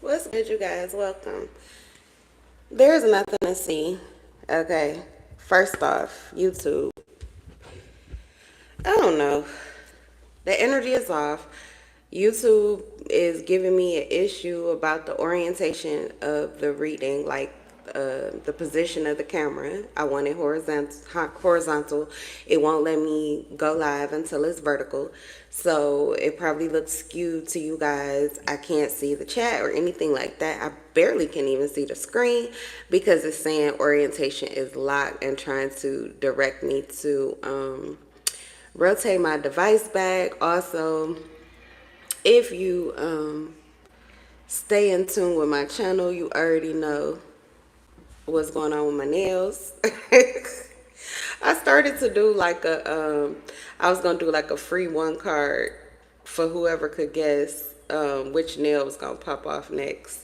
What's good, you guys? Welcome. There's nothing to see. Okay. First off, YouTube. I don't know. The energy is off. YouTube is giving me an issue about the orientation of the reading, like the position of the camera. I want it horizontal. It won't let me go live until it's vertical. So it probably looks skewed to you guys. I can't see the chat or anything like that. I barely can even see the screen because it's saying orientation is locked and trying to direct me to rotate my device back. Also, if you stay in tune with my channel, you already know what's going on with my nails. I started to do like I was gonna do like a free one card for whoever could guess which nail was gonna pop off next.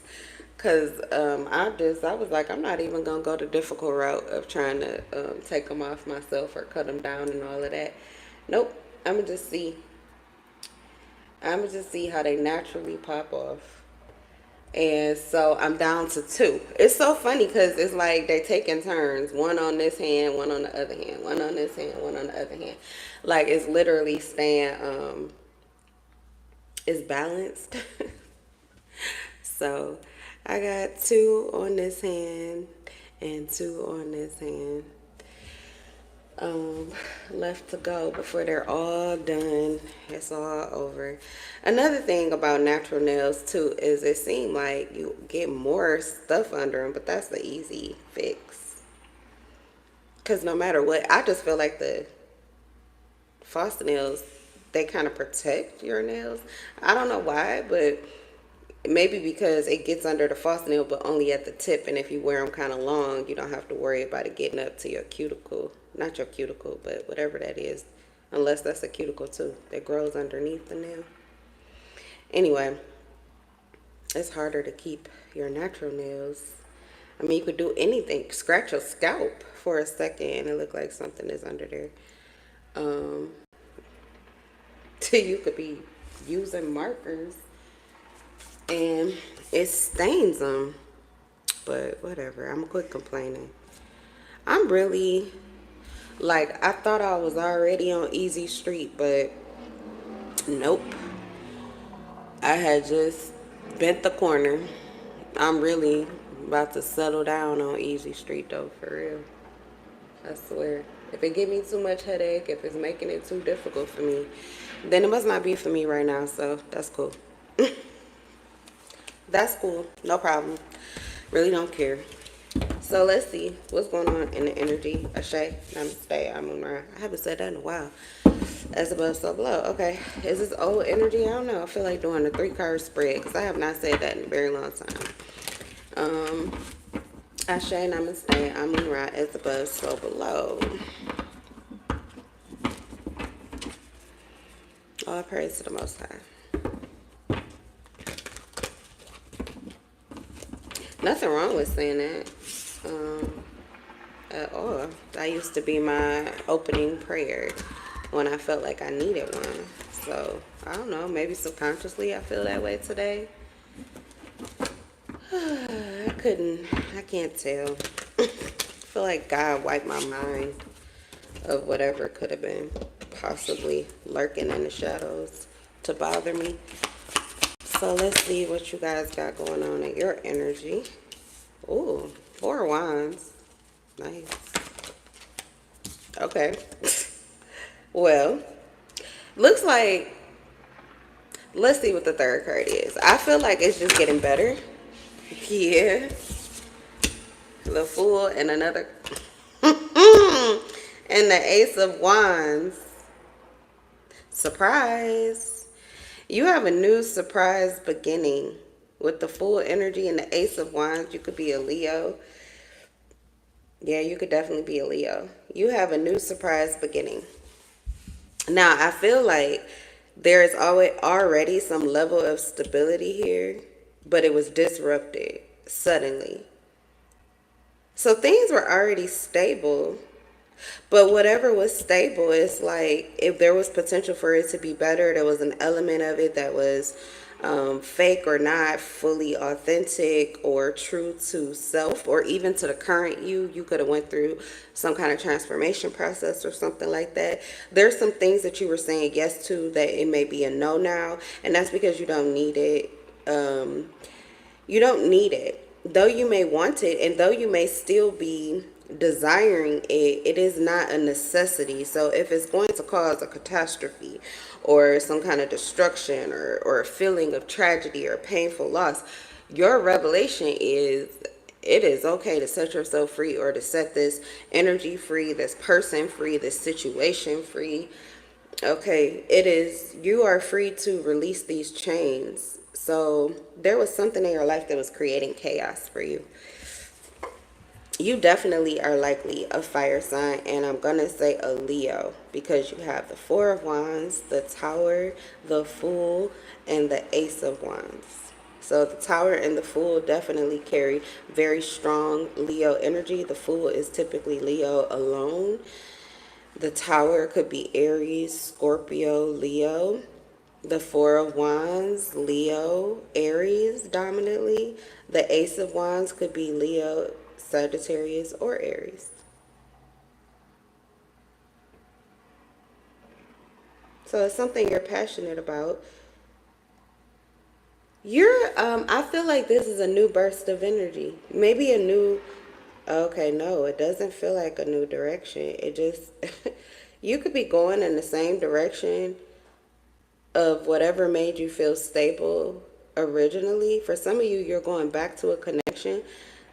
Cause I was like, I'm not even gonna go the difficult route of trying to take them off myself or cut them down and all of that. Nope, I'ma just see. I'ma just see how they naturally pop off. And so I'm down to two. It's so funny because it's like they taking turns. One on this hand, one on the other hand. One on this hand, one on the other hand. Like it's literally staying it's balanced. So I got two on this hand and two on this hand. Left to go before they're all done. It's all over. Another thing about natural nails too is it seems like you get more stuff under them, but that's the easy fix. Because no matter what, I just feel like the false nails, they kind of protect your nails. I don't know why, but maybe because it gets under the false nail, but only at the tip. And if you wear them kind of long, you don't have to worry about it getting up to your cuticle. Not your cuticle, but whatever that is. Unless that's a cuticle too that grows underneath the nail. Anyway, it's harder to keep your natural nails. I mean, you could do anything. Scratch your scalp for a second and it look like something is under there. You could be using markers and it stains them. But whatever, I'm gonna quit complaining. I'm really, like, I thought I was already on easy street, but nope. I had just bent the corner. I'm really about to settle down on easy street though, for real. I swear. If it give me too much headache, if it's making it too difficult for me, then it must not be for me right now, so that's cool. That's cool. No problem. Really don't care. So let's see what's going on in the energy. Ashay, namaste, Amunra. I haven't said that in a while. As above, so below. Okay. Is this old energy? I don't know. I feel like doing a 3-card spread because I have not said that in a very long time. Ashay, namaste, Amunra. As above, so below. All praise to the Most High. Nothing wrong with saying that. At all. That used to be my opening prayer when I felt like I needed one. So, I don't know, maybe subconsciously I feel that way today. I can't tell. I feel like God wiped my mind of whatever could have been possibly lurking in the shadows to bother me. So let's see what you guys got going on in your energy. Ooh, 4 wands. Nice. Okay. Well, looks like, let's see what the 3rd card is. I feel like it's just getting better. Yeah. The Fool and another. And the Ace of Wands. Surprise. You have a new surprise beginning. With the Fool energy and the Ace of Wands, you could be a Leo. Yeah, you could definitely be a Leo. You have a new surprise beginning. Now, I feel like there is already some level of stability here, but it was disrupted suddenly. So things were already stable, but whatever was stable is like if there was potential for it to be better, there was an element of it that was fake or not, fully authentic or true to self, or even to the current you. You could have went through some kind of transformation process or something like that. There's some things that you were saying yes to that it may be a no now, and that's because you don't need it. You don't need it. Though you may want it, and though you may still be desiring it, it is not a necessity. So if it's going to cause a catastrophe or some kind of destruction, or a feeling of tragedy or painful loss, your revelation is it is okay to set yourself free, or to set this energy free, this person free, this situation free. Okay, it is, you are free to release these chains. So there was something in your life that was creating chaos for you. You definitely are likely a fire sign, and I'm gonna say a Leo, because you have the Four of Wands, the Tower, the Fool, and the Ace of Wands. So the Tower and the Fool definitely carry very strong Leo energy. The Fool is typically Leo alone. The Tower could be Aries, Scorpio, Leo. The Four of Wands, Leo, Aries dominantly. The Ace of Wands could be Leo, Sagittarius, or Aries. So it's something you're passionate about. I feel like this is a new burst of energy. Maybe a new, okay, no, it doesn't feel like a new direction. It just, you could be going in the same direction of whatever made you feel stable originally. For some of you, you're going back to a connection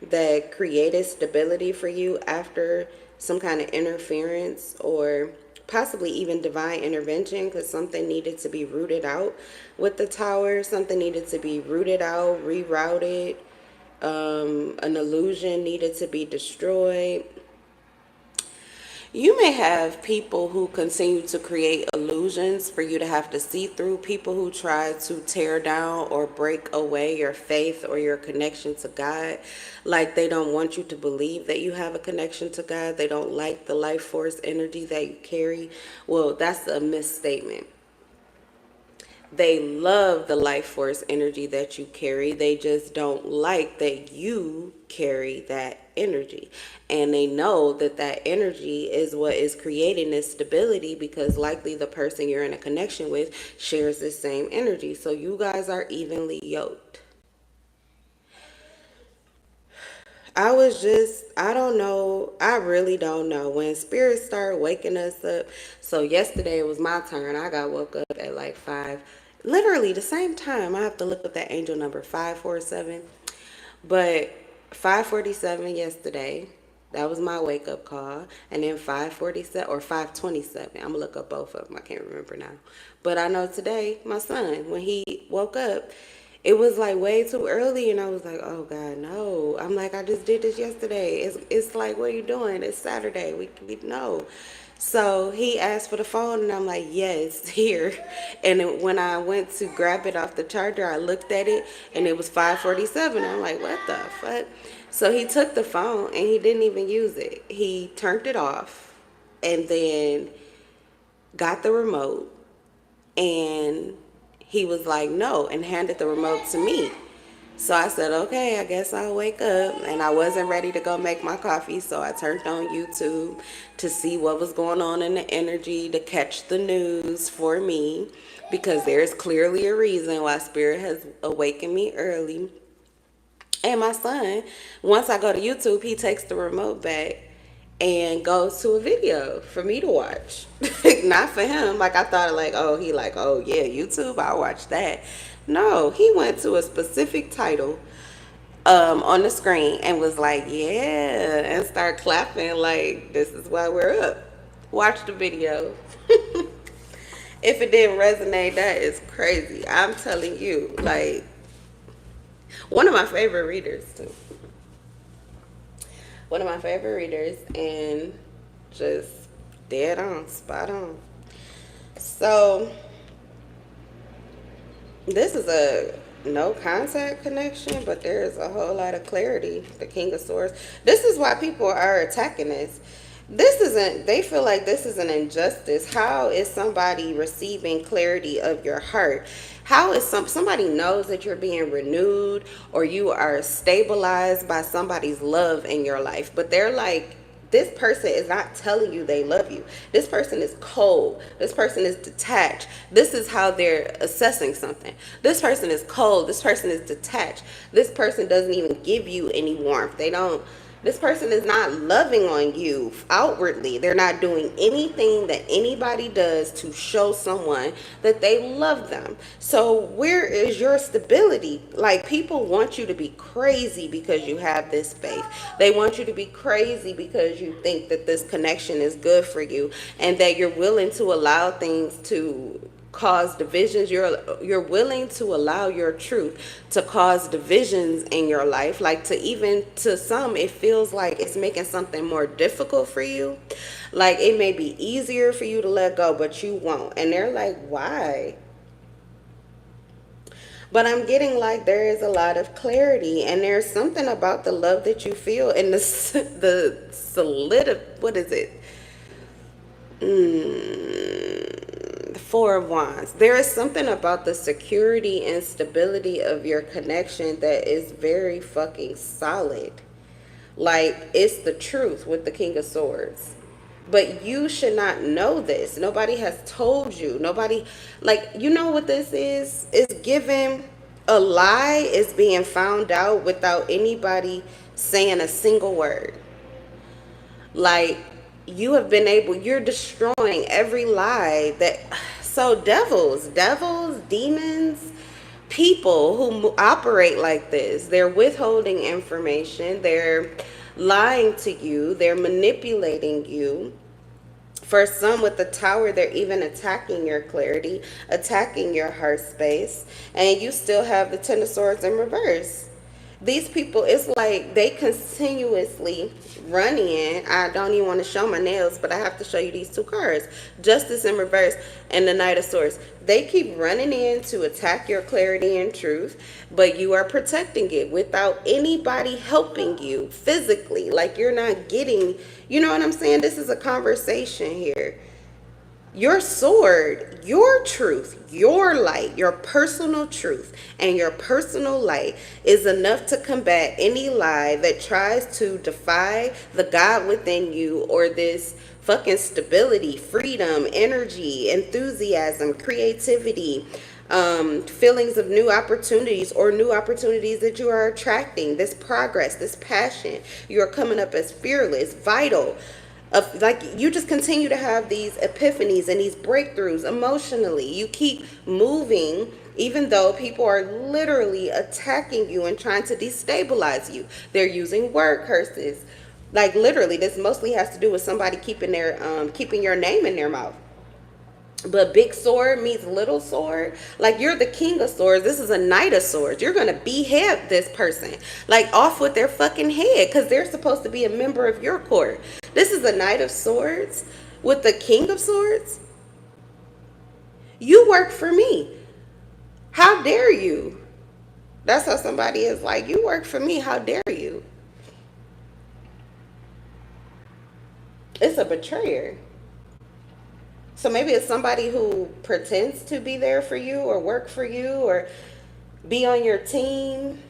that created stability for you after some kind of interference, or possibly even divine intervention, because something needed to be rooted out with the Tower. Something needed to be rooted out, rerouted. An illusion needed to be destroyed. You may have people who continue to create illusions for you to have to see through, people who try to tear down or break away your faith or your connection to God. Like, they don't want you to believe that you have a connection to God. They don't like the life force energy that you carry. Well, that's a misstatement. They love the life force energy that you carry. They just don't like that you carry that energy. And they know that that energy is what is creating this stability, because likely the person you're in a connection with shares the same energy. So you guys are evenly yoked. I don't know. I really don't know. When spirits start waking us up. So yesterday it was my turn. I got woke up at like 5. Literally the same time. I have to look up that angel number, 547. But 547 yesterday. That was my wake up call. And then 547 or 527. I'm going to look up both of them. I can't remember now. But I know today, my son, when he woke up, it was like way too early, and I was like, oh God, no. I'm like, I just did this yesterday. It's like, what are you doing? It's Saturday. We know. So he asked for the phone, and I'm like, yes, here. And then when I went to grab it off the charger, I looked at it, and it was 547. I'm like, what the fuck? So he took the phone, and he didn't even use it. He turned it off, and then got the remote, and he was like, no, and handed the remote to me. So I said, okay, I guess I'll wake up. And I wasn't ready to go make my coffee, so I turned on YouTube to see what was going on in the energy, to catch the news for me, because there's clearly a reason why Spirit has awakened me early. And my son, once I go to YouTube, he takes the remote back and goes to a video for me to watch. Not for him. Like, I thought, like, oh, he like, oh yeah, YouTube, I'll watch that. No, he went to a specific title on the screen and was like, yeah, and start clapping like, this is why we're up. Watch the video. If it didn't resonate, that is crazy. I'm telling you, like, one of my favorite readers too. One of my favorite readers, and just dead on, spot on. So this is a no contact connection, but there's a whole lot of clarity. The King of Swords. This is why people are attacking this. They feel like this is an injustice. How is somebody receiving clarity of your heart? How is somebody knows that you're being renewed or you are stabilized by somebody's love in your life, but they're like, this person is not telling you they love you. This person is cold. This person is detached. This is how they're assessing something. This person is cold. This person is detached. This person doesn't even give you any warmth. They don't. This person is not loving on you outwardly. They're not doing anything that anybody does to show someone that they love them. So where is your stability? Like, people want you to be crazy because you have this faith. They want you to be crazy because you think that this connection is good for you and that you're willing to allow things to cause divisions. You're willing to allow your truth to cause divisions in your life, like, to even to some it feels like it's making something more difficult for you. Like, it may be easier for you to let go, but you won't, and they're like, why? But I'm getting like there is a lot of clarity, and there's something about the love that you feel and the solid, what is it, the Four of Wands. There is something about the security and stability of your connection that is very fucking solid. Like, it's the truth with the King of Swords. But you should not know this. Nobody has told you. Nobody, like, you know what this is? It's given, a lie is being found out without anybody saying a single word. Like, you have been able, you're destroying every lie that, so devils, demons, people who operate like this, they're withholding information, they're lying to you, they're manipulating you. For some with the Tower, they're even attacking your clarity, attacking your heart space, and you still have the Ten of Swords in reverse. These people, it's like they continuously run in. I don't even want to show my nails, but I have to show you these two cards. Justice in reverse and the Knight of Swords. They keep running in to attack your clarity and truth, but you are protecting it without anybody helping you physically. Like, you're not getting, you know what I'm saying? This is a conversation here. Your sword, your truth, your light, your personal truth, and your personal light is enough to combat any lie that tries to defy the God within you, or this fucking stability, freedom, energy, enthusiasm, creativity, feelings of new opportunities, or new opportunities that you are attracting, this progress, this passion. You are coming up as fearless, vital. Of, like, you just continue to have these epiphanies and these breakthroughs emotionally. You keep moving even though people are literally attacking you and trying to destabilize you. They're using word curses. Like, literally, this mostly has to do with somebody keeping your name in their mouth. But big sword meets little sword. Like, you're the King of Swords. This is a Knight of Swords. You're going to behead this person. Like, off with their fucking head, because they're supposed to be a member of your court. This is a Knight of Swords with the King of Swords. You work for me. How dare you? That's how somebody is like, you work for me. How dare you? It's a betrayer. So maybe it's somebody who pretends to be there for you or work for you or be on your team.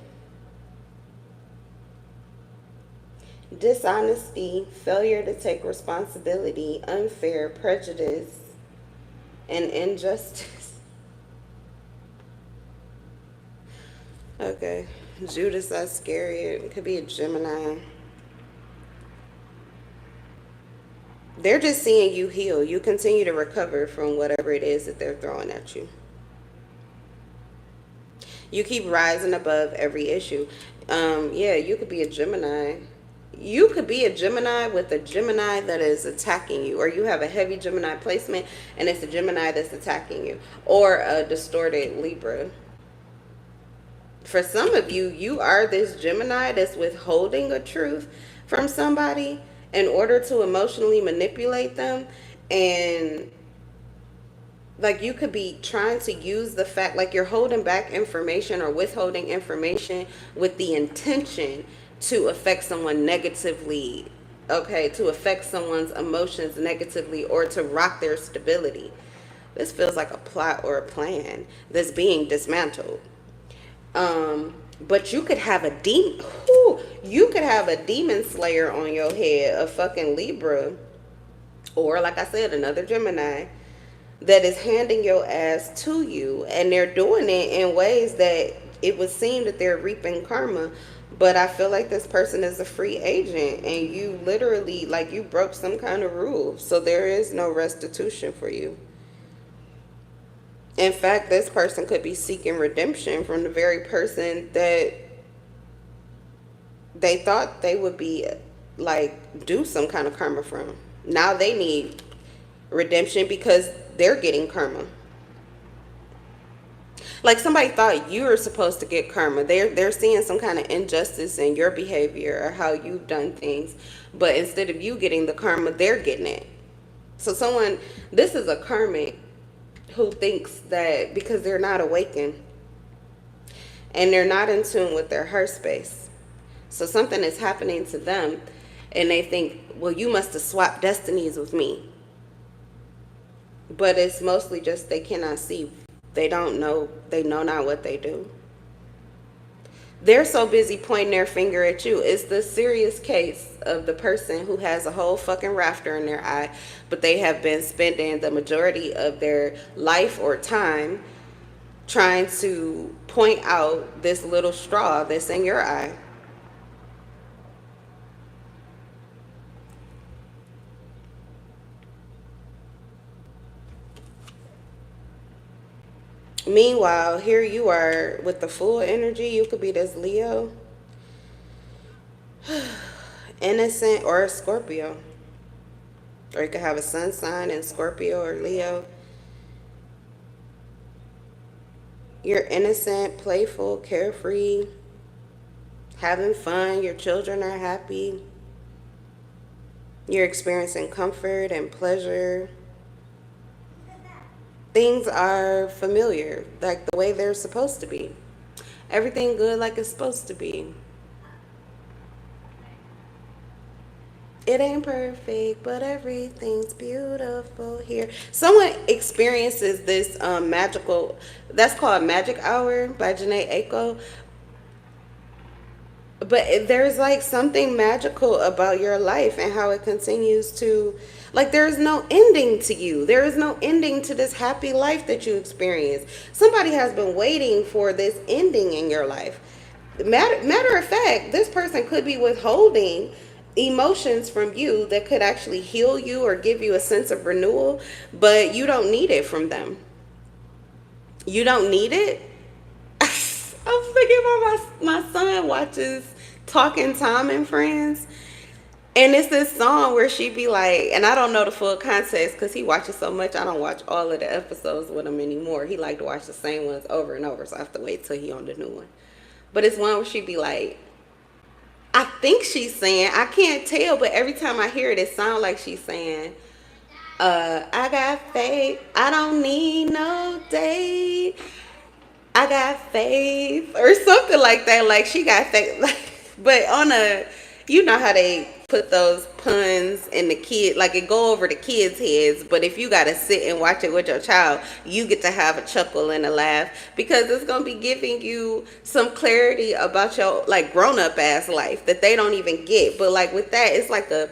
Dishonesty, failure to take responsibility, unfair, prejudice, and injustice. Okay. Judas Iscariot. It could be a Gemini. They're just seeing you heal. You continue to recover from whatever it is that they're throwing at you. You keep rising above every issue. Yeah, you could be a Gemini. You could be a Gemini with a Gemini that is attacking you, or you have a heavy Gemini placement and it's a Gemini that's attacking you, or a distorted Libra. For some of you, you are this Gemini that's withholding a truth from somebody in order to emotionally manipulate them. And like, you could be trying to use the fact, like, you're holding back information or withholding information with the intention to affect someone negatively, okay, to affect someone's emotions negatively, or to rock their stability. This feels like a plot or a plan that's being dismantled. But you could have a demon. You could have a demon slayer on your head, a fucking Libra, or like I said, another Gemini that is handing your ass to you, and they're doing it in ways that it would seem that they're reaping karma. But I feel like this person is a free agent, and you literally, like, you broke some kind of rule, so there is no restitution for you. In fact, this person could be seeking redemption from the very person that they thought they would be, like, do some kind of karma from. Now they need redemption because they're getting karma. Like, somebody thought you were supposed to get karma. They're seeing some kind of injustice in your behavior or how you've done things, but instead of you getting the karma, they're getting it. So this is a karmic who thinks that because they're not awakened and they're not in tune with their heart space, so something is happening to them and they think, well, you must have swapped destinies with me. But it's mostly just they cannot see. They don't know. They know not what they do. They're so busy pointing their finger at you. It's the serious case of the person who has a whole fucking rafter in their eye, but they have been spending the majority of their life or time trying to point out this little straw that's in your eye. Meanwhile, here you are with the full energy. You could be this Leo, innocent, or a Scorpio. Or you could have a sun sign in Scorpio or Leo. You're innocent, playful, carefree, having fun. Your children are happy. You're experiencing comfort and pleasure. Things are familiar, like the way they're supposed to be. Everything good like it's supposed to be. It ain't perfect, but everything's beautiful here. Someone experiences this magical, that's called Magic Hour by Janae Aiko. But there's like something magical about your life and how it continues to, like, there's no ending to you. There is no ending to this happy life that you experience. Somebody has been waiting for this ending in your life. Matter of fact, this person could be withholding emotions from you that could actually heal you or give you a sense of renewal, but you don't need it from them. You don't need it. I was thinking about my son watches Talking Tom and Friends. And it's this song where she be like, and I don't know the full context because he watches so much. I don't watch all of the episodes with him anymore. He like to watch the same ones over and over, so I have to wait till he on the new one. But it's one where she be like, I think she's saying, I can't tell, but every time I hear it, it sounds like she's saying, I got faith, I don't need no date, I got faith, or something like that. Like, she got faith. But on a, you know how they put those puns in the kid, like it go over the kids' heads, but if you gotta sit and watch it with your child, you get to have a chuckle and a laugh because it's gonna be giving you some clarity about your, like, grown-up ass life that they don't even get. But like with that, it's like a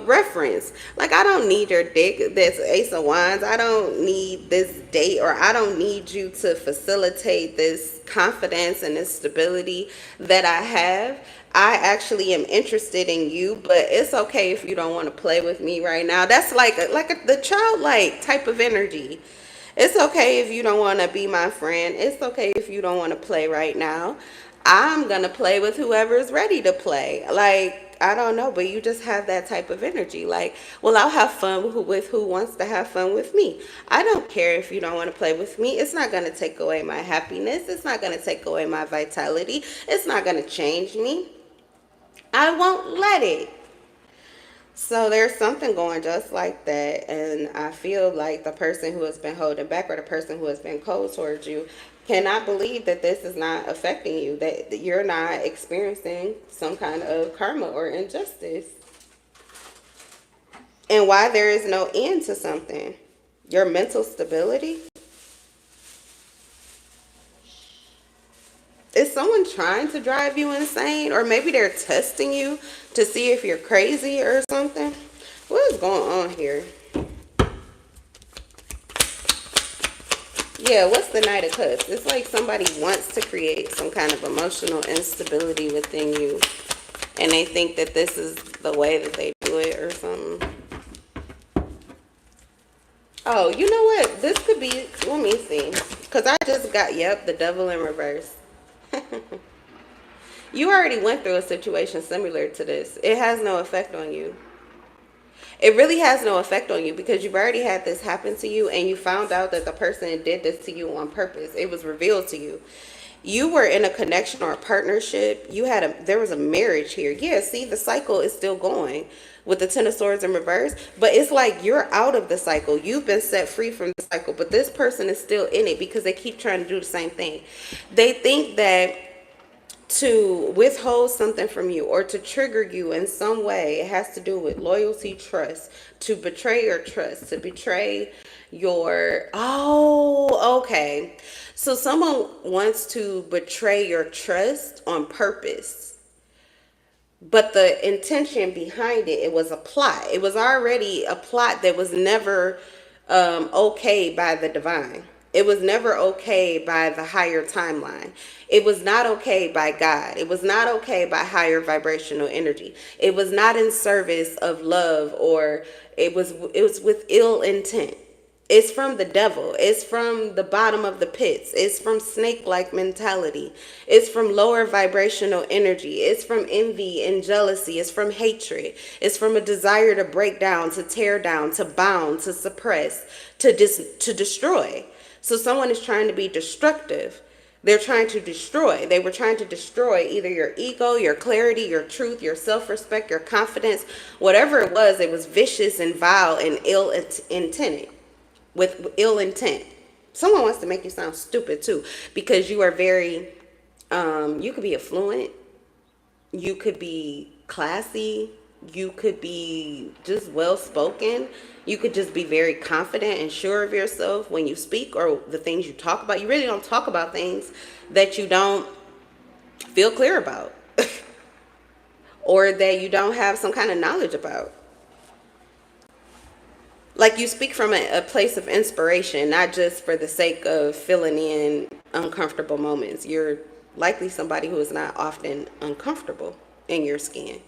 reference. Like, I don't need your dick that's Ace of Wands. I don't need this date, or I don't need you to facilitate this confidence and this stability that I have. I actually am interested in you, but it's okay if you don't want to play with me right now. That's like the childlike type of energy. It's okay if you don't want to be my friend. It's okay if you don't want to play right now. I'm going to play with whoever's ready to play. Like, I don't know, but you just have that type of energy. Like, well, I'll have fun with who wants to have fun with me. I don't care if you don't want to play with me. It's not going to take away my happiness. It's not going to take away my vitality. It's not going to change me. I won't let it. So there's something going just like that. And I feel like the person who has been holding back, or the person who has been cold towards you, cannot believe that this is not affecting you, that you're not experiencing some kind of karma or injustice. And why there is no end to something. Your mental stability? Is someone trying to drive you insane? Or maybe they're testing you to see if you're crazy or something? What is going on here? Yeah, what's the Knight of Cups? It's like somebody wants to create some kind of emotional instability within you. And they think that this is the way that they do it or something. Oh, you know what? This could be, let me see. Because I just got, yep, the devil in reverse. You already went through a situation similar to this. It has no effect on you. It really has no effect on you because you've already had this happen to you and you found out that the person did this to you on purpose. It was revealed to you. You were in a connection or a partnership. There was a marriage here. Yeah, see, the cycle is still going with the Ten of Swords in reverse, but it's like you're out of the cycle. You've been set free from the cycle, but this person is still in it because they keep trying to do the same thing. They think that to withhold something from you or to trigger you in some way, it has to do with loyalty, trust, to betray your trust, to betray your, oh, okay. So someone wants to betray your trust on purpose, but the intention behind it was a plot. It was already a plot that was never okay by the divine. It was never okay by the higher timeline. It was not okay by God. It was not okay by higher vibrational energy. It was not in service of love, or it was with ill intent. It's from the devil. It's from the bottom of the pits. It's from snake-like mentality. It's from lower vibrational energy. It's from envy and jealousy. It's from hatred. It's from a desire to break down, to tear down, to bound, to suppress, to destroy. So someone is trying to be destructive. They're trying to destroy. They were trying to destroy either your ego, your clarity, your truth, your self-respect, your confidence. Whatever it was vicious and vile and ill-intended. With ill intent. Someone wants to make you sound stupid too, because you are very, you could be affluent, you could be classy, you could be just well spoken, you could just be very confident and sure of yourself when you speak or the things you talk about. You really don't talk about things that you don't feel clear about or that you don't have some kind of knowledge about. Like you speak from a place of inspiration, not just for the sake of filling in uncomfortable moments. You're likely somebody who is not often uncomfortable in your skin.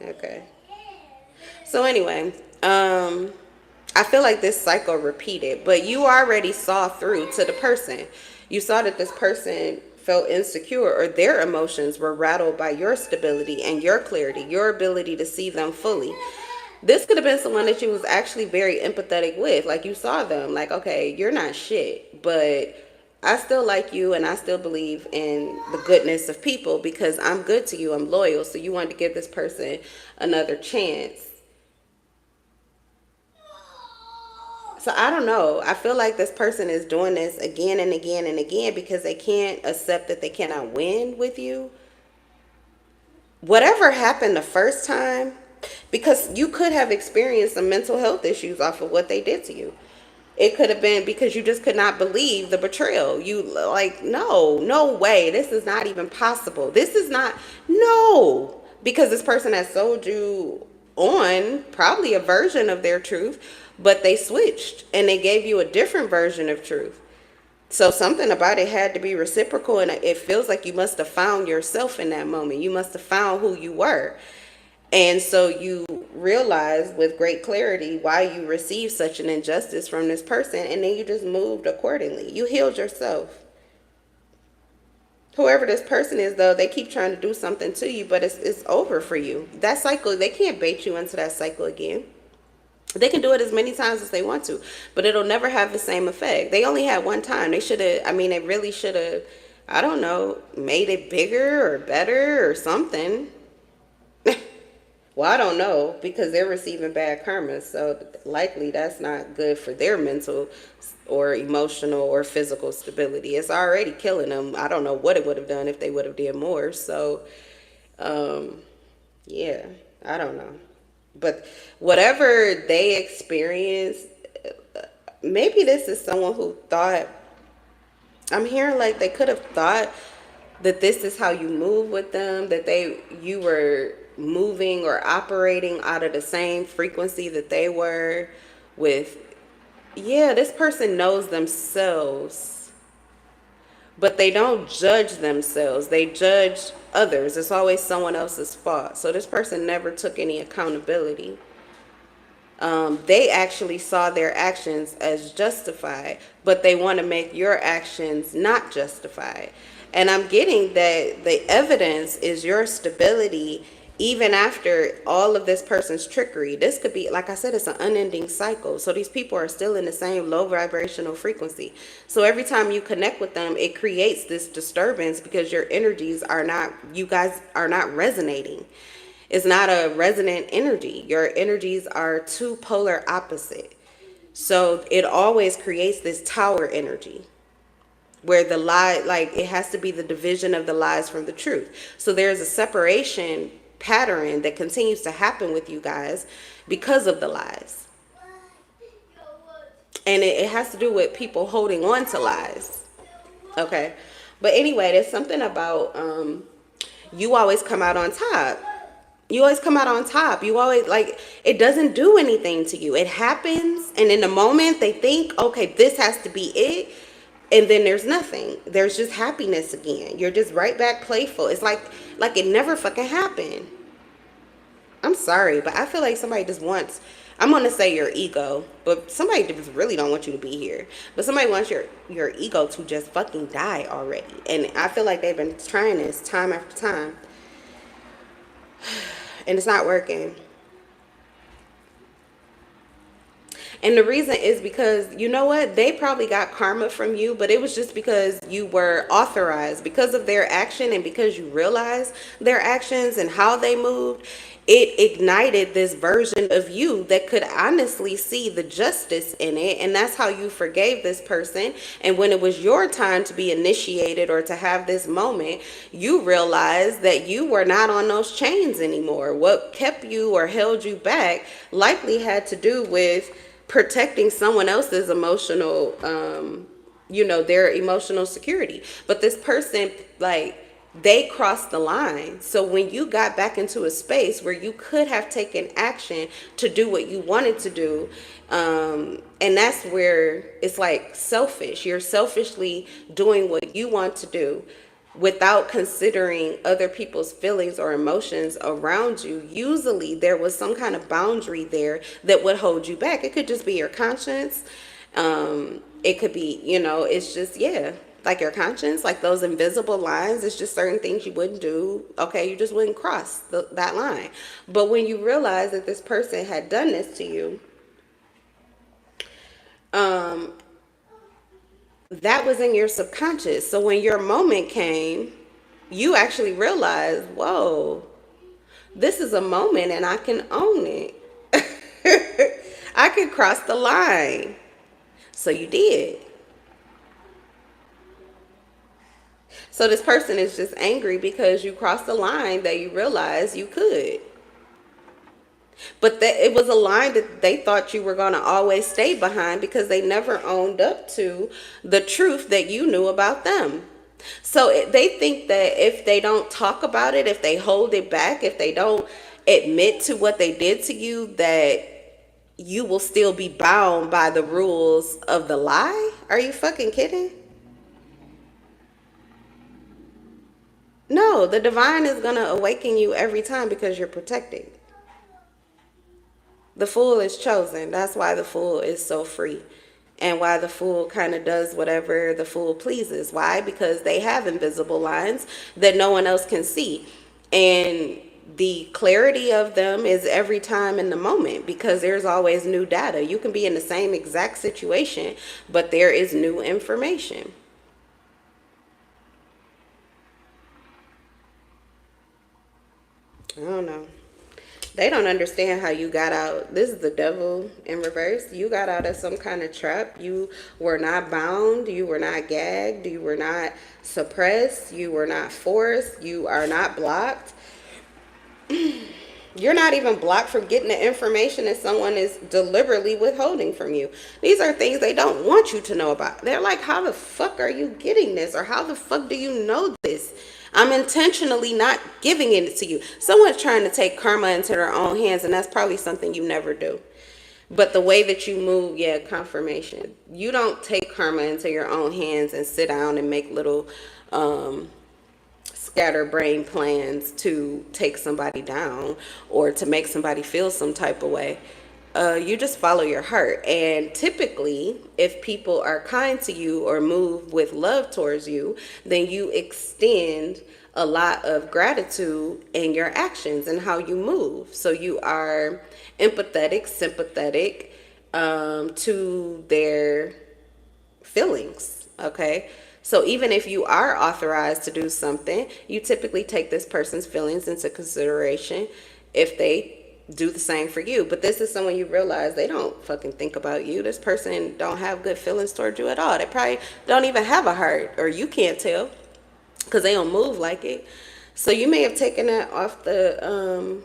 Okay. So anyway, I feel like this cycle repeated, but you already saw through to the person. You saw that this person felt insecure, or their emotions were rattled by your stability and your clarity, your ability to see them fully. This could have been someone that you was actually very empathetic with. Like you saw them like, okay, you're not shit, but I still like you and I still believe in the goodness of people because I'm good to you. I'm loyal. So you wanted to give this person another chance. So I don't know. I feel like this person is doing this again and again and again because they can't accept that they cannot win with you. Whatever happened the first time, because you could have experienced some mental health issues off of what they did to you. It could have been because you just could not believe the betrayal. You like, no way. This is not even possible. This is not, no. Because this person has sold you on probably a version of their truth, but they switched and they gave you a different version of truth. So something about it had to be reciprocal, and it feels like you must have found yourself in that moment. You must have found who you were. And so you realize with great clarity why you received such an injustice from this person, and then you just moved accordingly. You healed yourself. Whoever this person is, though, they keep trying to do something to you, but it's over for you. That cycle, they can't bait you into that cycle again. They can do it as many times as they want to, but it'll never have the same effect. They only had one time. They should have, they really should have, I don't know, made it bigger or better or something. Well, I don't know, because they're receiving bad karma, so likely that's not good for their mental or emotional or physical stability. It's already killing them. I don't know what it would have done if they would have did more. So, yeah, I don't know. But whatever they experience, maybe this is someone who thought, I'm hearing like they could have thought that this is how you move with them, that you were moving or operating out of the same frequency that they were with. Yeah, this person knows themselves, but they don't judge themselves. They judge others. It's always someone else's fault. So this person never took any accountability. They actually saw their actions as justified, but they want to make your actions not justified. And I'm getting that the evidence is your stability even after all of this person's trickery. This could be, like I said, it's an unending cycle. So these people are still in the same low vibrational frequency. So every time you connect with them, it creates this disturbance because your energies are not, you guys are not resonating. It's not a resonant energy. Your energies are two polar opposite. So it always creates this tower energy where the lie, like it has to be the division of the lies from the truth. So there's a separation pattern that continues to happen with you guys because of the lies. And it has to do with people holding on to lies. Okay. But anyway, there's something about you always come out on top. You always come out on top. You always, like, it doesn't do anything to you. It happens, and in the moment they think, okay, this has to be it, and then there's nothing. There's just happiness again. You're just right back playful. It's like it never fucking happened. I'm sorry, but I feel like somebody just wants, I'm gonna say your ego, but somebody just really don't want you to be here. But somebody wants your ego to just fucking die already. And I feel like they've been trying this time after time, and it's not working. And the reason is because, you know what? They probably got karma from you, but it was just because you were authorized because of their action, and because you realized their actions and how they moved. It ignited this version of you that could honestly see the justice in it. And that's how you forgave this person. And when it was your time to be initiated or to have this moment, you realized that you were not on those chains anymore. What kept you or held you back likely had to do with protecting someone else's emotional, their emotional security. But this person, like, they crossed the line. So when you got back into a space where you could have taken action to do what you wanted to do, and that's where it's like selfish. You're selfishly doing what you want to do without considering other people's feelings or emotions around you. Usually there was some kind of boundary there that would hold you back. It could just be your conscience. It could be, it's just, yeah, like your conscience, like those invisible lines. It's just certain things you wouldn't do. Okay, you just wouldn't cross that line. But when you realize that this person had done this to you, that was in your subconscious. So when your moment came, you actually realized, whoa, this is a moment and I can own it. I can cross the line. So you did. So this person is just angry because you crossed the line that you realized you could. But that it was a line that they thought you were going to always stay behind because they never owned up to the truth that you knew about them. So they think that if they don't talk about it, if they hold it back, if they don't admit to what they did to you, that you will still be bound by the rules of the lie. Are you fucking kidding? No, the divine is going to awaken you every time because you're protected. The fool is chosen. That's why the fool is so free. And why the fool kind of does whatever the fool pleases. Why? Because they have invisible lines that no one else can see. And the clarity of them is every time in the moment because there's always new data. You can be in the same exact situation, but there is new information. I don't know. They don't understand how you got out. This is the devil in reverse. You got out of some kind of trap. You were not bound. You were not gagged. You were not suppressed. You were not forced. You are not blocked. You're not even blocked from getting the information that someone is deliberately withholding from you. These are things they don't want you to know about. They're like, how the fuck are you getting this? Or how the fuck do you know this? I'm intentionally not giving it to you. Someone's trying to take karma into their own hands, and that's probably something you never do. But the way that you move, yeah, confirmation. You don't take karma into your own hands and sit down and make little scatterbrain plans to take somebody down or to make somebody feel some type of way. You just follow your heart. And typically, if people are kind to you or move with love towards you, then you extend a lot of gratitude in your actions and how you move. So you are empathetic, sympathetic to their feelings. Okay. So even if you are authorized to do something, you typically take this person's feelings into consideration if they do the same for you. But this is someone you realize they don't fucking think about you. This person don't have good feelings towards you at all. They probably don't even have a heart, or you can't tell because they don't move like it. So you may have taken that off the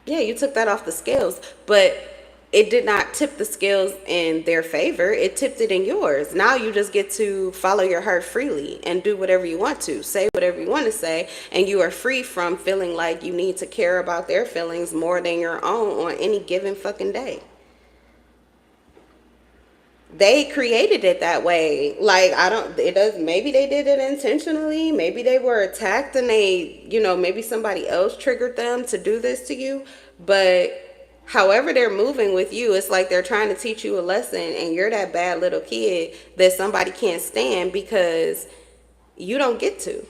yeah, you took that off the scales, but it did not tip the scales in their favor. It tipped it in yours. Now you just get to follow your heart freely and do whatever you want to, say whatever you want to say, and you are free from feeling like you need to care about their feelings more than your own on any given fucking day. They created it that way. Like, I don't, it does, maybe they did it intentionally. Maybe they were attacked and they, maybe somebody else triggered them to do this to you. But however they're moving with you, it's like they're trying to teach you a lesson, and you're that bad little kid that somebody can't stand because you don't get to.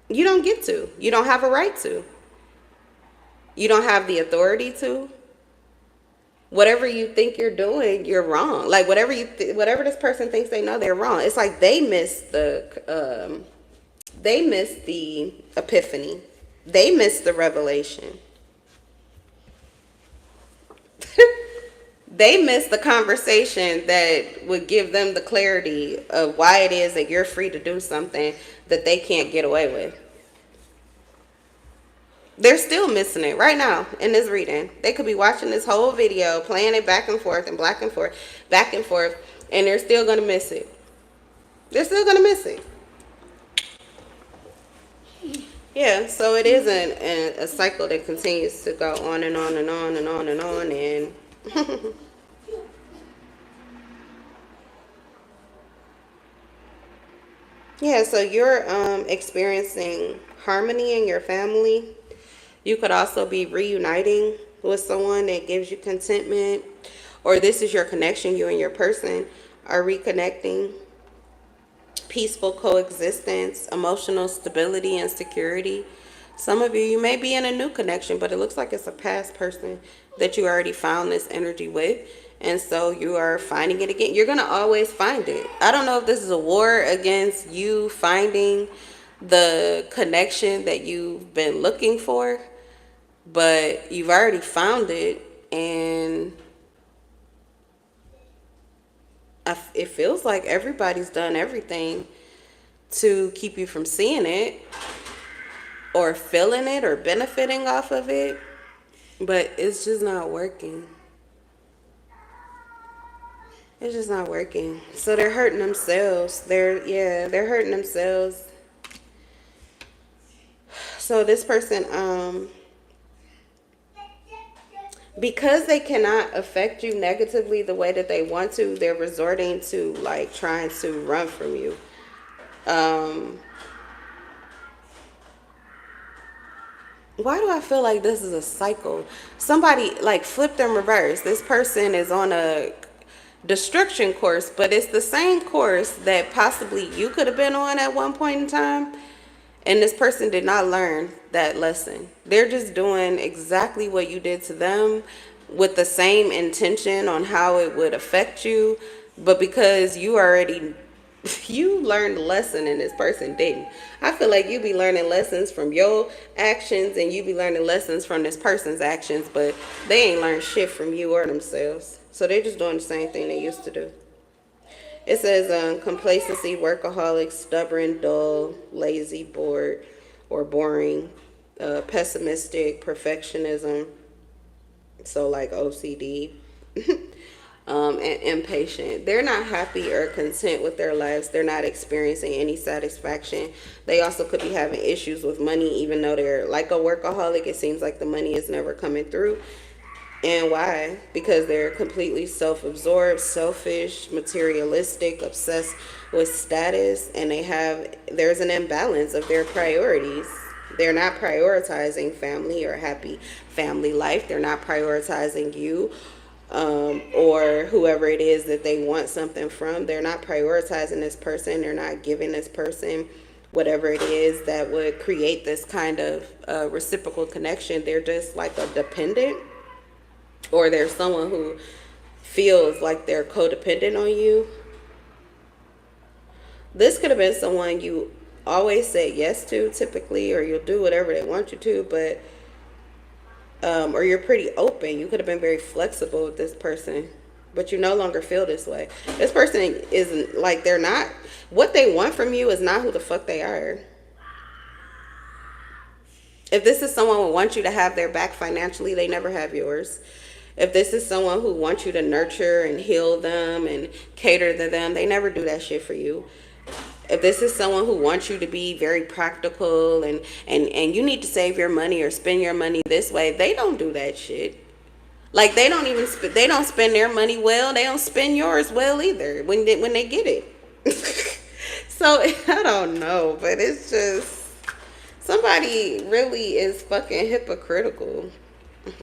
You don't get to. You don't have a right to. You don't have the authority to. Whatever you think you're doing, you're wrong. Like whatever whatever this person thinks they know, they're wrong. It's like they missed the epiphany. They missed the revelation. They missed the conversation that would give them the clarity of why it is that you're free to do something that they can't get away with. They're still missing it right now in this reading. They could be watching this whole video, playing it back and forth and back and forth, and they're still going to miss it. They're still going to miss it. Yeah, so it is a cycle that continues to go on and on and on and on and on. And yeah, so you're experiencing harmony in your family. You could also be reuniting with someone that gives you contentment, or this is your connection, you and your person are reconnecting. Peaceful coexistence, emotional stability and security. Some of you may be in a new connection, but it looks like it's a past person that you already found this energy with. And so you are finding it again. You're going to always find it. I don't know if this is a war against you finding the connection that you've been looking for, but you've already found it, and it feels like everybody's done everything to keep you from seeing it or feeling it or benefiting off of it, but it's just not working. It's just not working. So they're hurting themselves. They're hurting themselves. So this person, because they cannot affect you negatively the way that they want to, they're resorting to like trying to run from you. Why do I feel like this is a cycle? Somebody like flipped and reversed. This person is on a destruction course, but it's the same course that possibly you could have been on at one point in time. And this person did not learn that lesson. They're just doing exactly what you did to them with the same intention on how it would affect you. But because you already, you learned a lesson and this person didn't. I feel like you be learning lessons from your actions and you be learning lessons from this person's actions, but they ain't learned shit from you or themselves. So they're just doing the same thing they used to do. It says complacency, workaholic, stubborn, dull, lazy, bored, or boring, pessimistic, perfectionism, so like OCD, and impatient. They're not happy or content with their lives. They're not experiencing any satisfaction. They also could be having issues with money, even though they're like a workaholic. It seems like the money is never coming through. And why? Because they're completely self-absorbed, selfish, materialistic, obsessed with status, and there's an imbalance of their priorities. They're not prioritizing family or happy family life. They're not prioritizing you, or whoever it is that they want something from. They're not prioritizing this person. They're not giving this person whatever it is that would create this kind of reciprocal connection. They're just like a dependent, or there's someone who feels like they're codependent on you. This could have been someone you always say yes to, typically, or you'll do whatever they want you to, but or you're pretty open. You could have been very flexible with this person, but you no longer feel this way. This person isn't like, they're not, what they want from you is not who the fuck they are. If this is someone who wants you to have their back financially, they never have yours. If this is someone who wants you to nurture and heal them and cater to them, they never do that shit for you. If this is someone who wants you to be very practical and you need to save your money or spend your money this way, they don't do that shit. Like, they don't even they don't spend their money well. They don't spend yours well either when they get it. So I don't know, but it's just, somebody really is fucking hypocritical.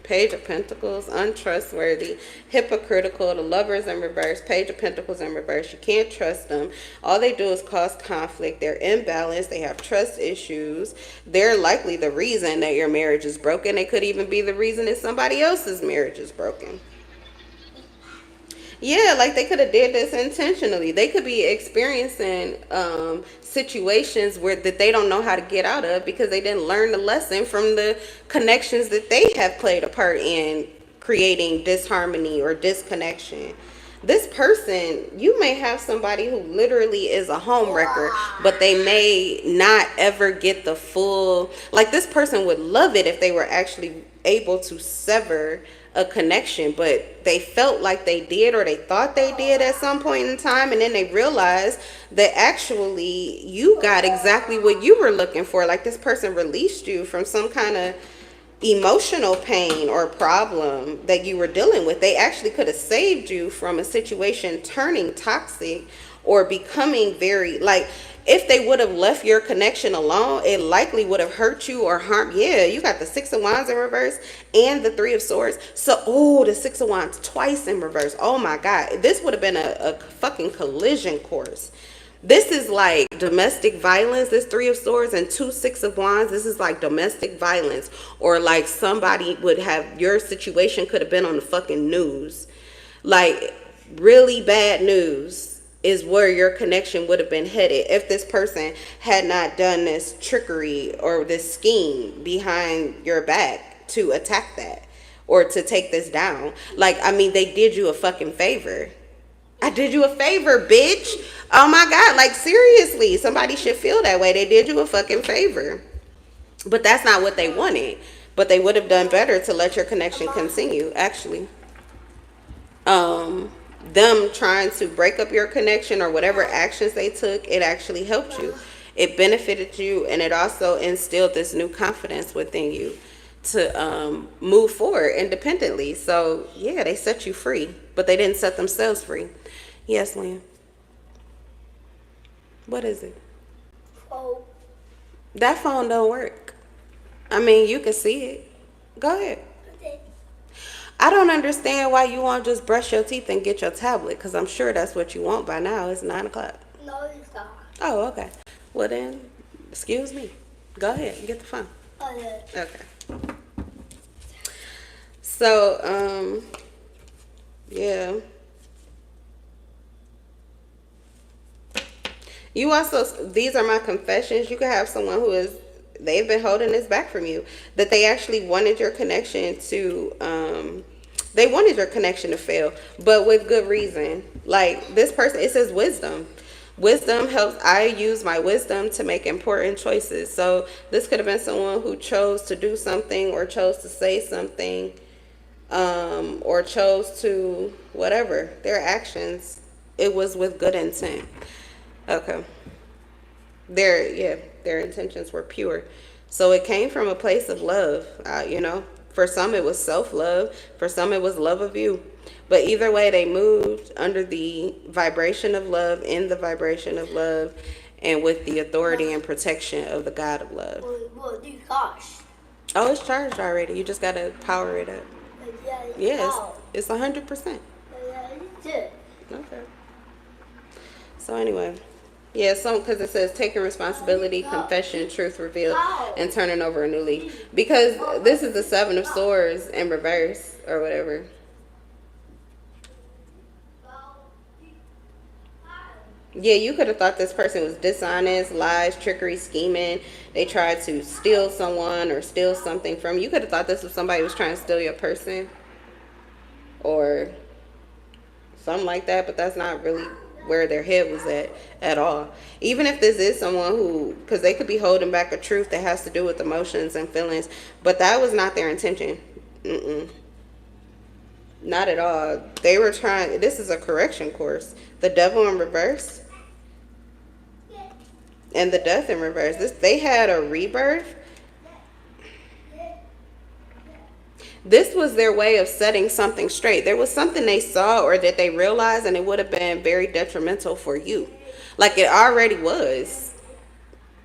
Page of Pentacles, untrustworthy, hypocritical, the Lovers in reverse, Page of Pentacles in reverse. You can't trust them. All they do is cause conflict. They're imbalanced. They have trust issues. They're likely the reason that your marriage is broken. They could even be the reason that somebody else's marriage is broken. Yeah, like they could have did this intentionally. They could be experiencing situations that they don't know how to get out of because they didn't learn the lesson from the connections that they have played a part in creating disharmony or disconnection. This person, you may have somebody who literally is a home wrecker, but they may not ever get the full, like, this person would love it if they were actually able to sever a connection, but they felt like they did, or they thought they did at some point in time, and then they realized that actually you got exactly what you were looking for. Like, this person released you from some kind of emotional pain or problem that you were dealing with. They actually could have saved you from a situation turning toxic or becoming very, like, if they would have left your connection alone, it likely would have hurt you or harmed. Yeah, you got the Six of Wands in reverse and the Three of Swords. So, the Six of Wands twice in reverse. Oh my God. This would have been a fucking collision course. This is like domestic violence, this Three of Swords and two Six of Wands. This is like domestic violence, or like somebody would have, your situation could have been on the fucking news. Like, really bad news is where your connection would have been headed if this person had not done this trickery or this scheme behind your back to attack that or to take this down. Like, I mean, they did you a fucking favor. I did you a favor, bitch. Oh my God, like, seriously, somebody should feel that way. They did you a fucking favor. But that's not what they wanted. But they would have done better to let your connection continue, actually. Them trying to break up your connection or whatever actions they took, it actually helped you. It benefited you, and it also instilled this new confidence within you to move forward independently. So, yeah, they set you free, but they didn't set themselves free. Yes, Liam. What is it? Phone. That phone don't work. I mean, you can see it. Go ahead. Okay. I don't understand why you won't just brush your teeth and get your tablet, because I'm sure that's what you want by now. It's 9 o'clock. No, it's not. Oh, okay. Well then, excuse me. Go ahead and get the phone. Okay. Okay. So, yeah. You also, these are my confessions. You could have someone who is, they've been holding this back from you, that they actually wanted your connection to, they wanted your connection to fail, but with good reason. Like, this person, it says wisdom. Wisdom helps. I use my wisdom to make important choices. So this could have been someone who chose to do something or chose to say something, or chose to whatever their actions. It was with good intent. Okay. Their intentions were pure. So it came from a place of love. For some it was self-love, for some it was love of you. But either way, they moved under the vibration of love, in the vibration of love, and with the authority and protection of the God of love. Well, these gosh. Oh, it's charged already. You just gotta power it up. Yes, it's 100%. Okay. So anyway, yeah, so because it says taking responsibility, confession, truth revealed, and turning over a new leaf. Because this is the Seven of Swords in reverse or whatever. Yeah, you could have thought this person was dishonest, lies, trickery, scheming. They tried to steal someone or steal something from you. You could have thought this was somebody who was trying to steal your person or something like that, but that's not really where their head was at all. Even if this is someone who, because they could be holding back a truth that has to do with emotions and feelings, but that was not their intention. Not at all. They were trying, this is a correction course. The devil in reverse and the death in reverse. They had a rebirth. This was their way of setting something straight. There was something they saw or that they realized, and it would have been very detrimental for you. Like it already was.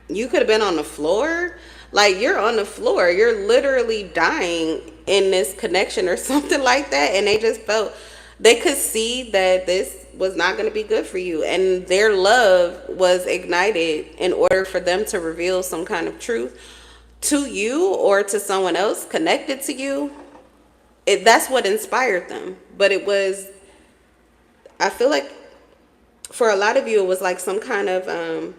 You could have been on the floor. Like you're on the floor. You're literally dying in this connection or something like that. And they just felt, they could see that this was not going to be good for you. And their love was ignited in order for them to reveal some kind of truth to you or to someone else connected to you. That's what inspired them. But it was, I feel like for a lot of you, it was like some kind of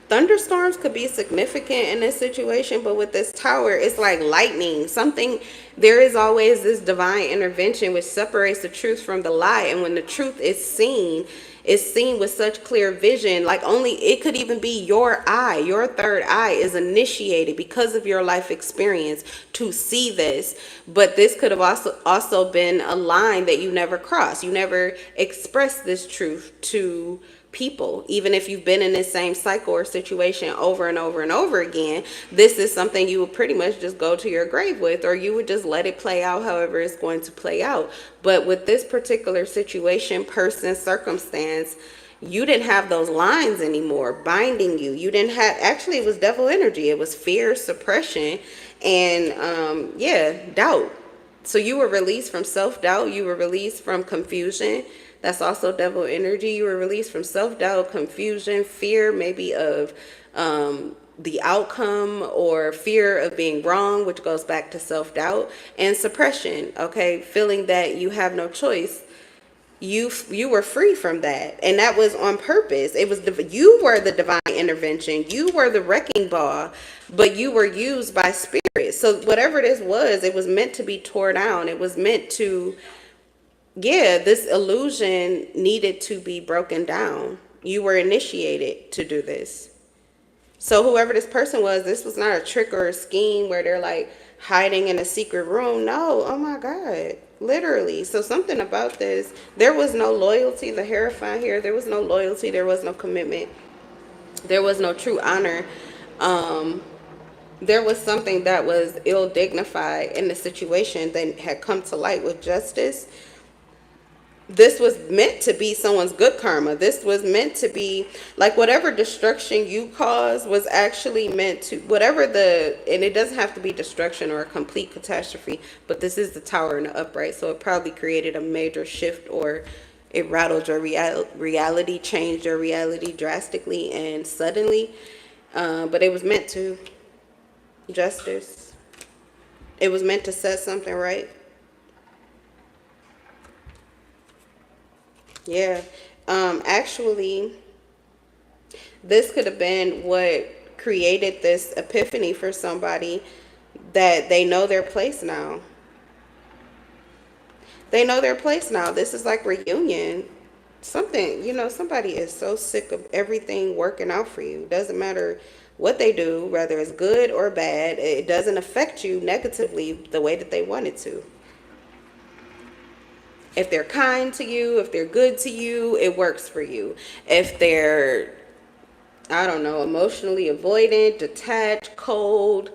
thunderstorms could be significant in this situation, but with this tower, it's like lightning. Something, there is always this divine intervention which separates the truth from the lie. And when the truth is seen, it's seen with such clear vision. Like only, it could even be your eye, your third eye is initiated because of your life experience to see this. But this could have also been a line that you never crossed. You never expressed this truth to people. Even if you've been in this same cycle or situation over and over and over again, this is something you would pretty much just go to your grave with, or you would just let it play out however it's going to play out. But with this particular situation, person, circumstance, you didn't have those lines anymore binding you. You didn't have, actually it was devil energy. It was fear, suppression, and doubt. So you were released from self-doubt. You were released from confusion. That's also devil energy. You were released from self-doubt, confusion, fear, maybe of the outcome, or fear of being wrong, which goes back to self-doubt, and suppression. Okay, feeling that you have no choice. You were free from that, and that was on purpose. It was you were the divine intervention. You were the wrecking ball, but you were used by spirit. So whatever this was, it was meant to be tore down. It was meant to, this illusion needed to be broken down. You were initiated to do this. So whoever this person was, this was not a trick or a scheme where they're like hiding in a secret room. No, oh my God, literally. So something about this, there was no loyalty. The Hierophant here, there was no loyalty. There was no commitment. There was no true honor. There was something that was ill dignified in the situation that had come to light with justice. This was meant to be someone's good karma. This was meant to be like whatever destruction you caused was actually meant to, and it doesn't have to be destruction or a complete catastrophe, but this is the tower and the upright. So it probably created a major shift, or it rattled your reality, changed your reality drastically and suddenly. But it was meant to, justice. It was meant to set something right. Yeah. Actually, this could have been what created this epiphany for somebody, that they know their place now. They know their place now. This is like reunion. Something, somebody is so sick of everything working out for you. Doesn't matter what they do, whether it's good or bad, it doesn't affect you negatively the way that they want it to. If they're kind to you, if they're good to you, it works for you. If they're, I don't know, emotionally avoidant, detached, cold,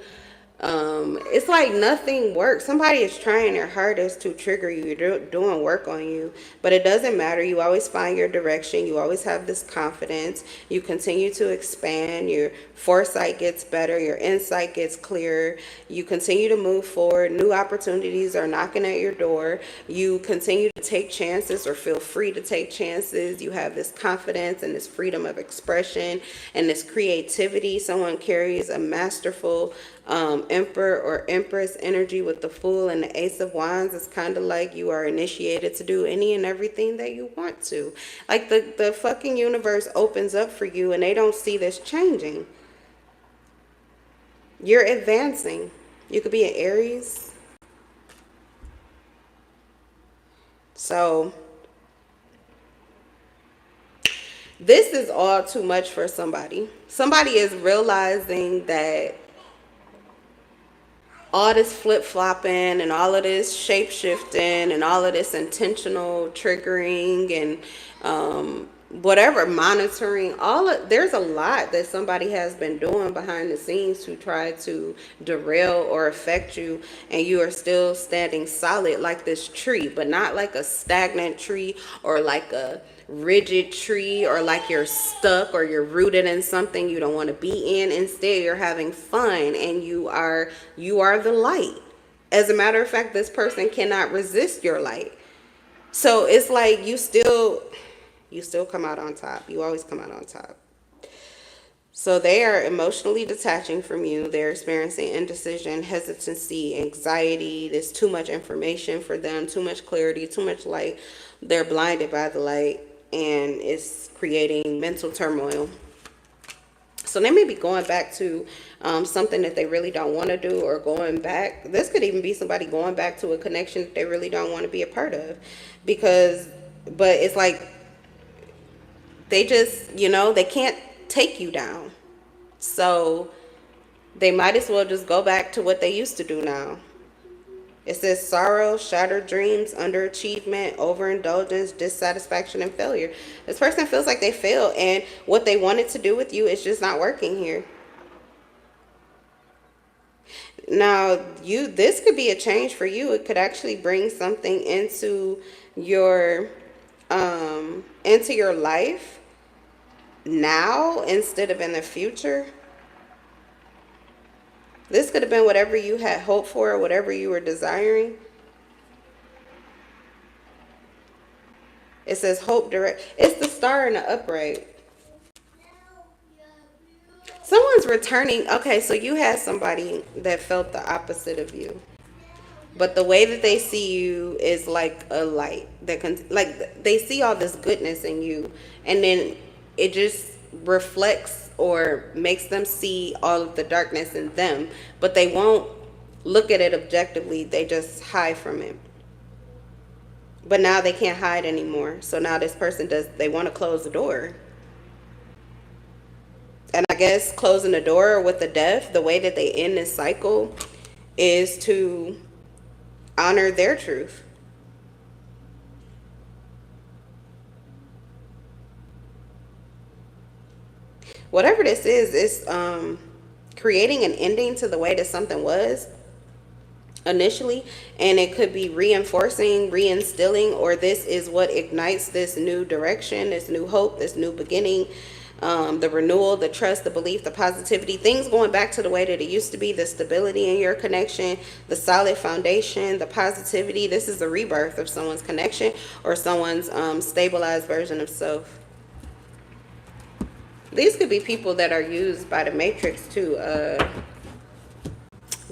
it's like nothing works. Somebody is trying their hardest to trigger you. You're doing work on you, but it doesn't matter. You always find your direction. You always have this confidence. You continue to expand. Your foresight gets better. Your insight gets clearer. You continue to move forward. New opportunities are knocking at your door. You continue to take chances or feel free to take chances. You have this confidence and this freedom of expression and this creativity. Someone carries a masterful emperor or empress energy with the fool and the ace of wands. It's kind of like you are initiated to do any and everything that you want to. Like the fucking universe opens up for you and they don't see this changing. You're advancing. You could be an Aries. So this is all too much for somebody. Somebody is realizing that all this flip flopping and all of this shape shifting and all of this intentional triggering and whatever monitoring, there's a lot that somebody has been doing behind the scenes to try to derail or affect you, and you are still standing solid like this tree, but not like a stagnant tree or like a rigid tree or like you're stuck or you're rooted in something you don't want to be in. Instead, you're having fun and you are the light. As a matter of fact, this person cannot resist your light. So it's like you still come out on top. You always come out on top. So they are emotionally detaching from you. They're experiencing indecision, hesitancy, anxiety. There's too much information for them, too much clarity, too much light. They're blinded by the light, and it's creating mental turmoil. So they may be going back to something that they really don't want to do, or going back. This could even be somebody going back to a connection that they really don't want to be a part of. But it's like they just, they can't take you down. So they might as well just go back to what they used to do now. It says sorrow, shattered dreams, underachievement, overindulgence, dissatisfaction, and failure. This person feels like they failed, and what they wanted to do with you is just not working here. Now, this could be a change for you. It could actually bring something into your life now instead of in the future. This could have been whatever you had hoped for, or whatever you were desiring. It says hope direct. It's the star in the upright. Someone's returning. Okay, so you had somebody that felt the opposite of you. But the way that they see you is like a light that like they see all this goodness in you, and then it just reflects or makes them see all of the darkness in them, but they won't look at it objectively. They just hide from it. But now they can't hide anymore. So now this person they want to close the door. And I guess closing the door with the death, the way that they end this cycle is to honor their truth. Whatever this is creating an ending to the way that something was initially, and it could be reinforcing, reinstilling, or this is what ignites this new direction, this new hope, this new beginning, the renewal, the trust, the belief, the positivity, things going back to the way that it used to be, the stability in your connection, the solid foundation, the positivity. This is the rebirth of someone's connection or someone's stabilized version of self. These could be people that are used by the Matrix to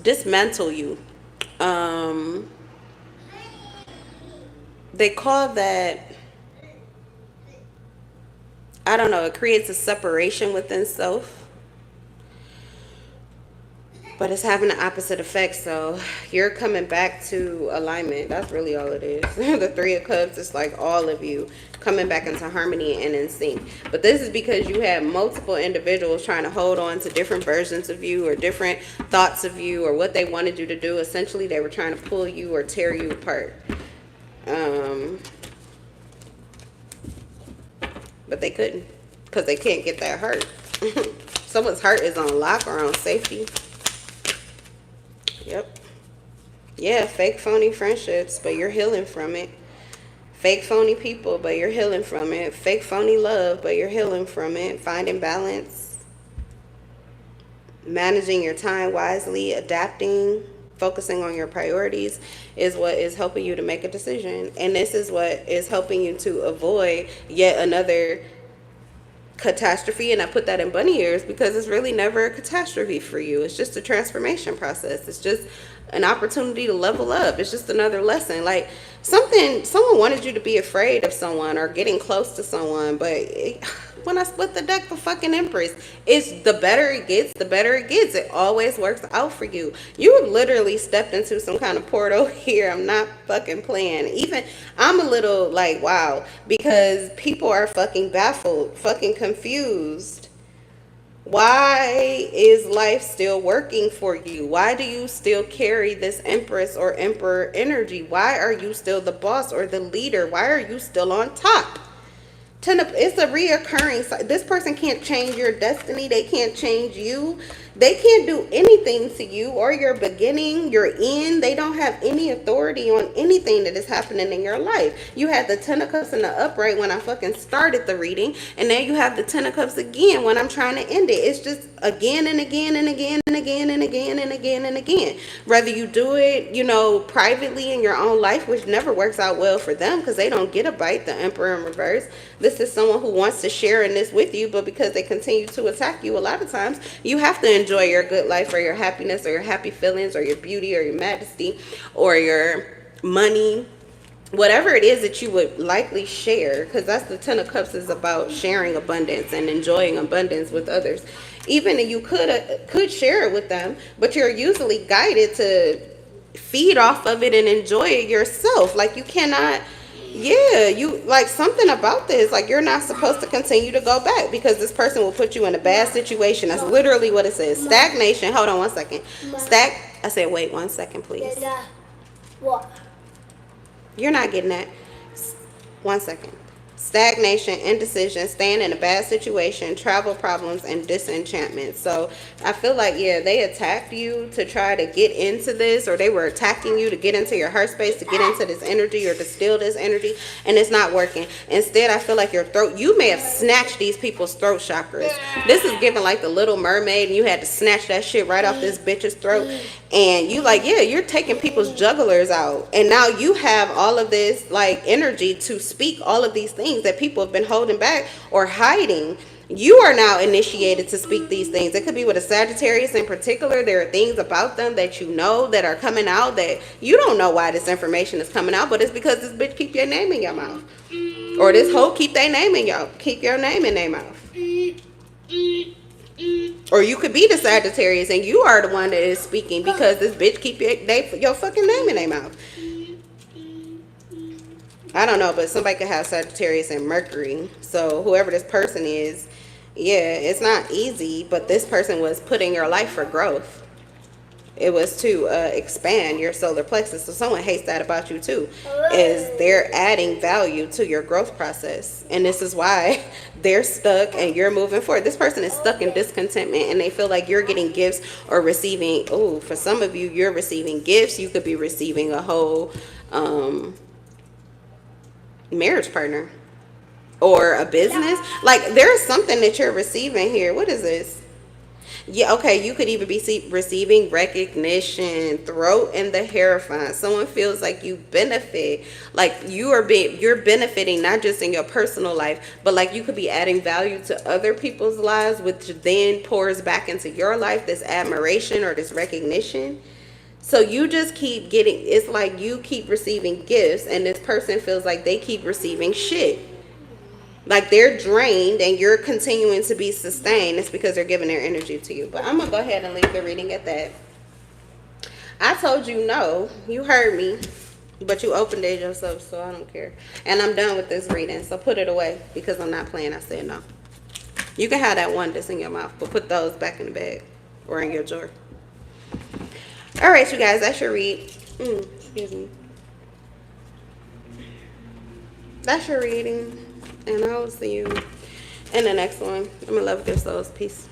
dismantle you. They call that, I don't know, it creates a separation within self. But it's having the opposite effect. So you're coming back to alignment. That's really all it is. The Three of Cups is like all of you coming back into harmony and in sync. But this is because you have multiple individuals trying to hold on to different versions of you or different thoughts of you or what they wanted you to do. Essentially, they were trying to pull you or tear you apart. But they couldn't because they can't get that hurt. Someone's heart is on lock or on safety. Yep. Yeah, fake phony friendships, but you're healing from it. Fake phony people, but you're healing from it. Fake phony love, but you're healing from it. Finding balance. Managing your time wisely. Adapting. Focusing on your priorities is what is helping you to make a decision. And this is what is helping you to avoid yet another catastrophe. And I put that in bunny ears because it's really never a catastrophe for you. It's just a transformation process. It's just an opportunity to level up. It's just another lesson. Like someone wanted you to be afraid of someone or getting close to someone, but when I split the deck, the fucking Empress, it's the better it gets, the better it gets. It always works out for you. You literally stepped into some kind of portal here. I'm not fucking playing. Even I'm a little like, wow, because people are fucking baffled, fucking confused. Why is life still working for you? Why do you still carry this Empress or Emperor energy? Why are you still the boss or the leader? Why are you still on top? It's a reoccurring. This person can't change your destiny. They can't change you. They can't do anything to you or your beginning, your end. They don't have any authority on anything that is happening in your life. You had the Ten of Cups in the upright when I fucking started the reading, and now you have the Ten of Cups again when I'm trying to end it. It's just again and again and again and again and again and again and again. Whether you do it, privately in your own life, which never works out well for them because they don't get a bite, the Emperor in reverse. This is someone who wants to share in this with you, but because they continue to attack you, a lot of times you have to enjoy your good life or your happiness or your happy feelings or your beauty or your majesty or your money, whatever it is that you would likely share, because that's the Ten of Cups is about sharing abundance and enjoying abundance with others. Even if you could share it with them, but you're usually guided to feed off of it and enjoy it yourself. Like you cannot. Yeah, you like something about this. Like you're not supposed to continue to go back because this person will put you in a bad situation. That's literally what it says. Stagnation. Hold on 1 second. I said, wait 1 second, please. What? You're not getting that. 1 second. Stagnation, indecision, staying in a bad situation, travel problems, and disenchantment. So I feel like, yeah, they attacked you to try to get into this, or they were attacking you to get into your heart space, to get into this energy or to steal this energy, and it's not working. Instead, I feel like you may have snatched these people's throat chakras. This is giving like the Little Mermaid, and you had to snatch that shit right off this bitch's throat. And you like, yeah, you're taking people's jugglers out. And now you have all of this like energy to speak all of these things that people have been holding back or hiding. You are now initiated to speak these things. It could be with a Sagittarius in particular. There are things about them that you know that are coming out that you don't know why this information is coming out, but it's because this bitch keep your name in your mouth. Or this hoe keep your name in their mouth. Or you could be the Sagittarius and you are the one that is speaking because this bitch keep your fucking name in their mouth. I don't know, but somebody could have Sagittarius and Mercury. So whoever this person is, yeah, it's not easy, but this person was put in your life for growth. It was to expand your solar plexus. So someone hates that about you too, is they're adding value to your growth process. And this is why they're stuck and you're moving forward. This person is stuck in discontentment and they feel like you're getting gifts or receiving. Oh, for some of you, you're receiving gifts. You could be receiving a whole marriage partner or a business. Like there's something that you're receiving here. What is this? Yeah, okay, you could even be receiving recognition, throat in the hierophant. Someone feels like you benefit, like you're benefiting not just in your personal life, but like you could be adding value to other people's lives, which then pours back into your life, this admiration or this recognition. So you just keep getting, it's like you keep receiving gifts and this person feels like they keep receiving shit. Like they're drained and you're continuing to be sustained. It's because they're giving their energy to you. But I'm going to go ahead and leave the reading at that. I told you no. You heard me. But you opened it yourself, so I don't care. And I'm done with this reading, so put it away because I'm not playing. I said no. You can have that one that's in your mouth, but put those back in the bag or in your drawer. All right, you guys, that's your read. Excuse me. That's your reading, and I will see you in the next one. I'm in love with your souls. Peace.